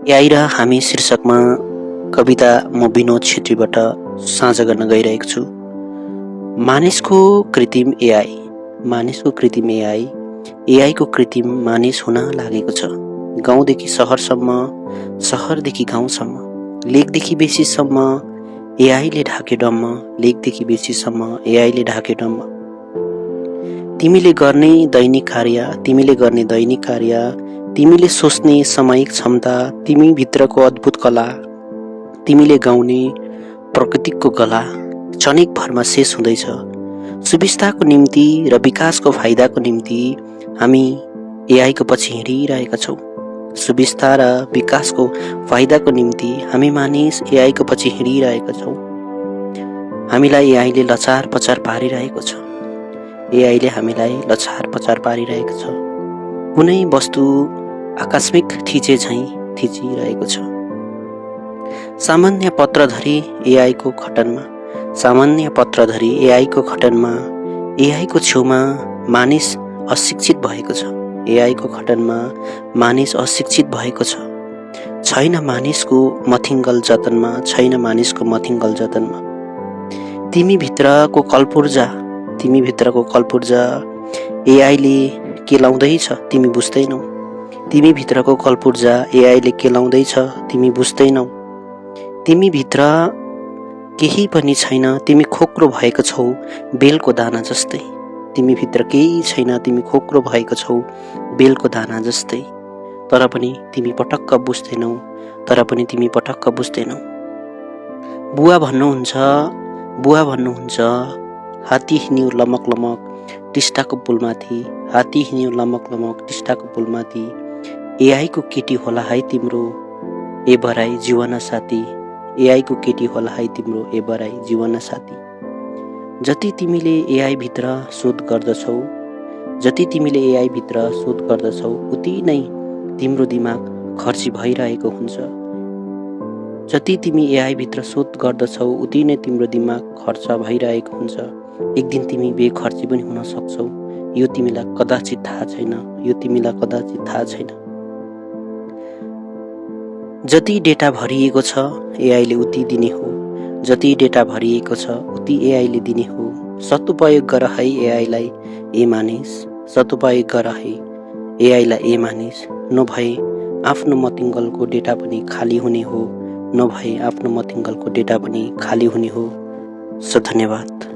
AI र हामी शीर्षकमा कविता म विनोद छेत्रीबाट साझा गर्न गइरहेको छु। मानिसको कृत्रिम एआई, मानिसको कृत्रिम एआई, एआईको कृत्रिम मानिस हुन लागेको छ। गाउँदेखि सहरसम्म, सहरदेखि गाउँसम्म, लेखदेखि बेसीसम्म एआईले ढाके डम्म, लेखदेखि बेसीसम्म एआईले ढाके डम्म। तिमीले गर्ने दैनिक कार्य, तिमीले गर्ने दैनिक कार्य, तिमीले सोच्ने सामयिक क्षमता, तिमी भित्रको अद्भुत कला, तिमीले गाउने प्रकृतिको गला क्षणिक भरमा शेष हुँदैछ। सुविस्ताको निम्ति र विकासको फाइदाको निम्ति हामी एआईको पछि हिँडिरहेका छौँ। सुविस्ता र विकासको फाइदाको निम्ति हामी मानिस एआईको पछि हिँडिरहेका छौँ। हामीलाई एआईले लचार पचार पारिरहेको छ। एआईले हामीलाई लचार पचार पारिरहेको छ। कुनै वस्तु आकस्मिक थिचे झैं थिचिरहेको छ। सामान्य पत्रधरी एआईको खटनमा, सामान्य पत्रधरी एआईको खटनमा, एआईको छेउमा मानिस अशिक्षित भएको छ। एआईको खटनमा मानिस अशिक्षित भएको छ। छैन मानिसको मथिङ्गल जतनमा, छैन मानिसको मथिङ्गल जतनमा। तिमी भित्रको कल्पुर्जा, तिमी भित्रको कल्पुर्जा एआईले के लाउँदैछ तिमी बुझ्दैनौ। तिमी भित्रको कल्पुर्जा एआईले के लाउँदैछ तिमी बुझ्दैनौ। तिमी भित्र केही पनि छैन, तिमी खोक्रो भएको छौ बेलको दाना जस्तै। तिमी भित्र केही छैन, तिमी खोक्रो भएको छौ बेलको दाना जस्तै। तर पनि तिमी पटक्क बुझ्दैनौ, तर पनि तिमी पटक्क बुझ्दैनौ। बुवा भन्नुहुन्छ, बुवा भन्नुहुन्छ, हात्ती हिँड्यो लमक लमक टिस्टाको पुलमाथि, हात्ती हिँड्यो लमक लमक टिस्टाको पुलमाथि। एआईको केटी होला है तिम्रो ए बराई जीवन साथी, एआईको केटी होला है तिम्रो ए बराई जीवन साथी। जति तिमीले एआई भित्र शोध गर्दछौ, जति तिमीले एआई भित्र शोध गर्दछौ, उति नै तिम्रो दिमाग खर्ची भइरहेको हुन्छ। जति तिमी एआई भित्र शोध गर्दछौ, उति नै तिम्रो दिमाग खर्च भइरहेको हुन्छ। एक दिन तिमी बेखर्ची पनि हुन सक्छौ। यो तिमीलाई कदाचित थाहा छैन, यो तिमीलाई कदाचित थाहा छैन। जति डेटा भरिएको छ एआईले उति दिने हो, जति डेटा भरिएको छ उति एआईले दिने हो। सदुपयोग गर है एआईलाई ए मानिस, सदुपयोग गर है एआईलाई ए मानिस। नभए आफ्नो मतिङ्गलको डेटा पनि खाली हुने हो, नभए आफ्नो मतिङ्गलको डेटा पनि खाली हुने हो। धन्यवाद।